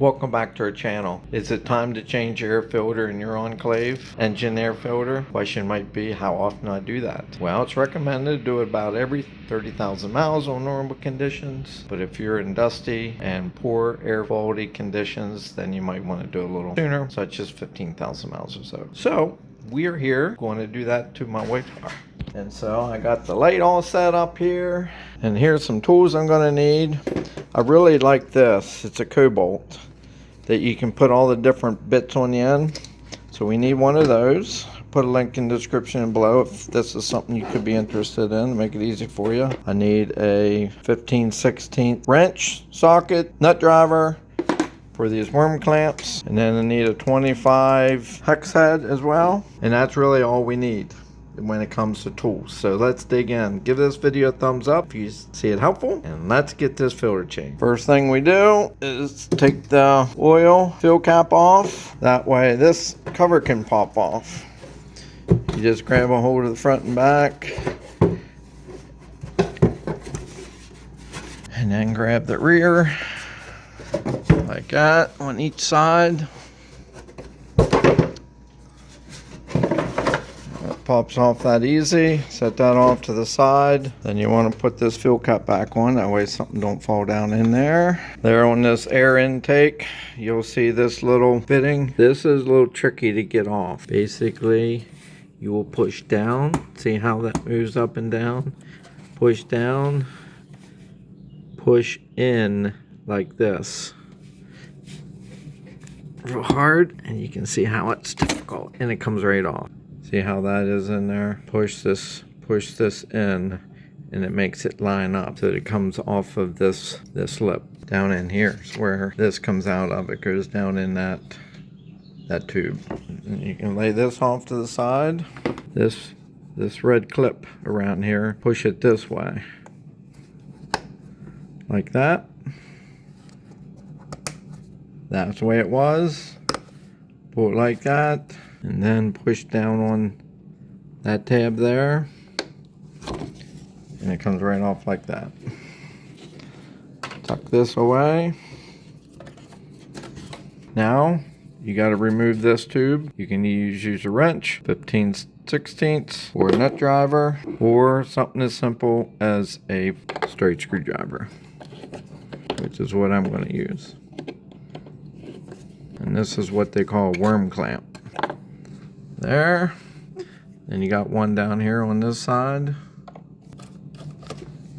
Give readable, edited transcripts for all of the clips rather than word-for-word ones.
Welcome back to our channel. Is it time to change your air filter in your Enclave engine air filter? Question might be, how often I do that? Well, it's recommended to do it about every 30,000 miles on normal conditions, but if you're in dusty and poor air quality conditions, then you might want to do it a little sooner, such as 15,000 miles or so. So we are here going to do that to my wife's car. And so I got the light all set up here, and here's some tools I'm going to need. I really like this. It's a cobalt that you can put all the different bits on the end. So we need one of those. Put a link in the description below if this is something you could be interested in to make it easy for you. I need a 15/16 wrench, socket, nut driver for these worm clamps, and then I need a 25 hex head as well. And that's really all we need when it comes to tools. So let's dig in. Give this video a thumbs up if you see it helpful, and let's get this filter changed. First thing we do is take the oil fill cap off. That way this cover can pop off. You just grab a hold of the front and back, and then grab the rear like that on each side. Pops off that easy. Set that off to the side. Then you want to put this fill cap back on, that way something don't fall down in there. There on this air intake, you'll see this little fitting. This is a little tricky to get off. Basically, you will push down. See how that moves up and down? Push down, push in like this. Real hard, and you can see how it's difficult, and it comes right off. See how that is in there? Push this in, and it makes it line up so that it comes off of this lip. Down in here is where this comes out of. It goes down in that tube. And you can lay this off to the side. This red clip around here, push it this way. Like that. That's the way it was. Pull it like that. And then push down on that tab there, and it comes right off like that. Tuck this away. Now you got to remove this tube. You can use a wrench, 15/16, or a nut driver, or something as simple as a straight screwdriver, which is what I'm going to use. And this is what they call a worm clamp. There. Then you got one down here on this side.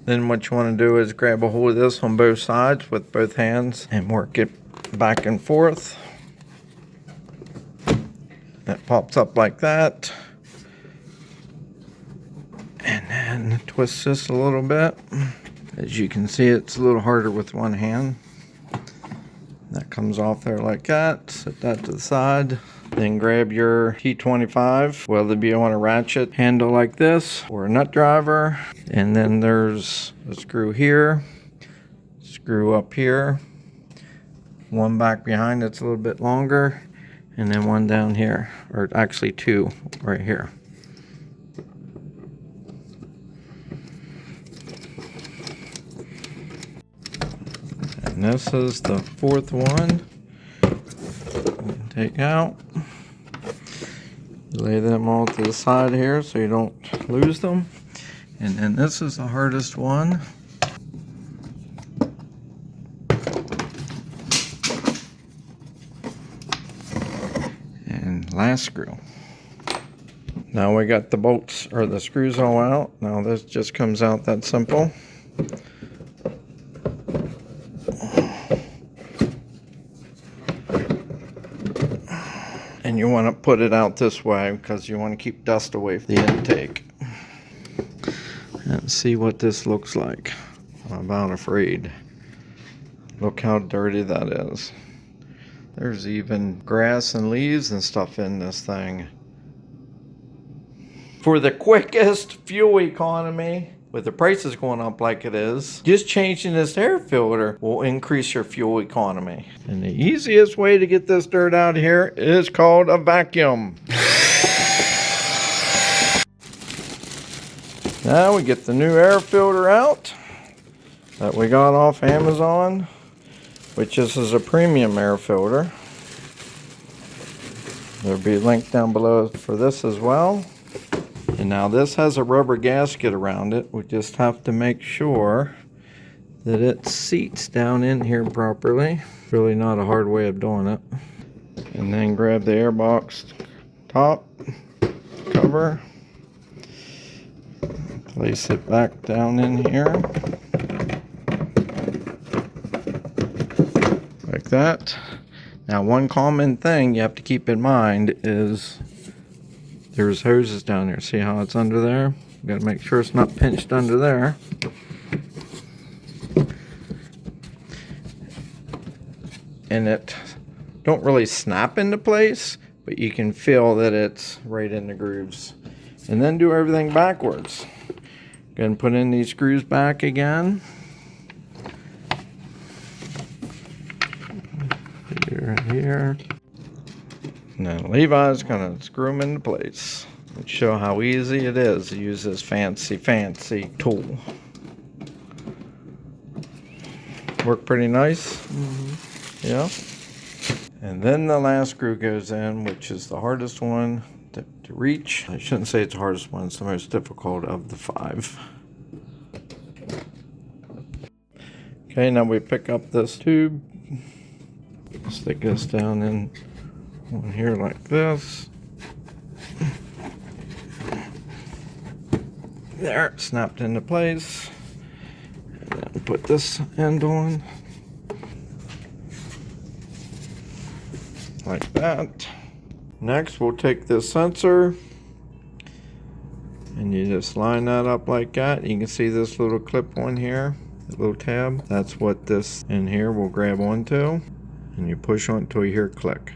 Then what you want to do is grab a hold of this on both sides with both hands and work it back and forth. That pops up like that. And then twist this a little bit. As you can see, it's a little harder with one hand. That comes off there like that. Set that to the side. Then grab your T25, whether it be on a ratchet handle like this or a nut driver. And then there's a screw here, screw up here, one back behind that's a little bit longer, and then one down here, or actually two right here. And this is the fourth one. Take out. Lay them all to the side here so you don't lose them. And then this is the hardest one. And last screw. Now we got the bolts or the screws all out. Now this just comes out that simple. And you want to put it out this way because you want to keep dust away from the intake. And see what this looks like. I'm about afraid. Look how dirty that is. There's even grass and leaves and stuff in this thing. For the quickest fuel economy, with the prices going up like it is, just changing this air filter will increase your fuel economy. And the easiest way to get this dirt out of here is called a vacuum. Now we get the new air filter out that we got off Amazon. which is a premium air filter. There'll be a link down below for this as well. And now this has a rubber gasket around it. We just have to make sure that it seats down in here properly. Really not a hard way of doing it. And then grab the airbox top cover. Place it back down in here. Like that. Now one common thing you have to keep in mind is there's hoses down there. See how it's under there? You gotta make sure it's not pinched under there. And it don't really snap into place, but you can feel that it's right in the grooves. And then do everything backwards. Go and put in these screws back again. Here. And then Levi's gonna screw them into place and show how easy it is to use this fancy tool. Work pretty nice. Mm-hmm. Yeah. And then the last screw goes in, which is the hardest one to reach. I shouldn't say it's the hardest one, it's the most difficult of the 5. Okay, now we pick up this tube. Stick this down in on here like this. There, it snapped into place. And then put this end on. Like that. Next, we'll take this sensor and you just line that up like that. You can see this little clip on here, the little tab. That's what this in here will grab onto. And you push on until you hear click.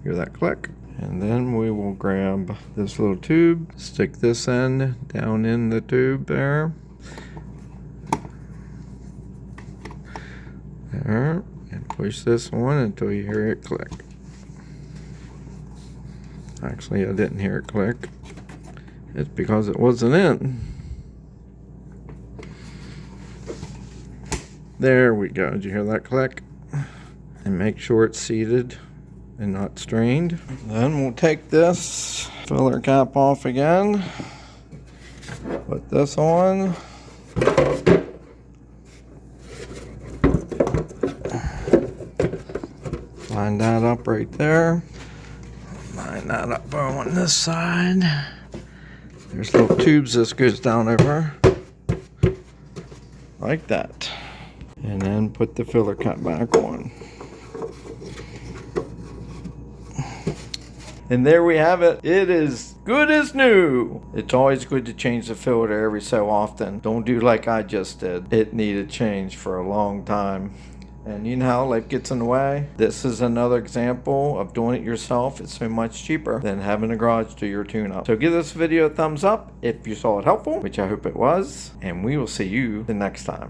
Hear that click? And then we will grab this little tube, stick this end down in the tube there. There. And push this one until you hear it click. Actually, I didn't hear it click. It's because it wasn't in. There we go. Did you hear that click? And make sure it's seated and not strained. Then we'll take this filler cap off again. Put this on. Line that up right there. Line that up on this side. There's little tubes this goes down over. Like that. And then put the filler cap back on. And there we have it. It is good as new. It's always good to change the filter every so often. Don't do like I just did. It needed change for a long time. And you know how life gets in the way? This is another example of doing it yourself. It's so much cheaper than having a garage do your tune-up. So give this video a thumbs up if you saw it helpful, which I hope it was. And we will see you the next time.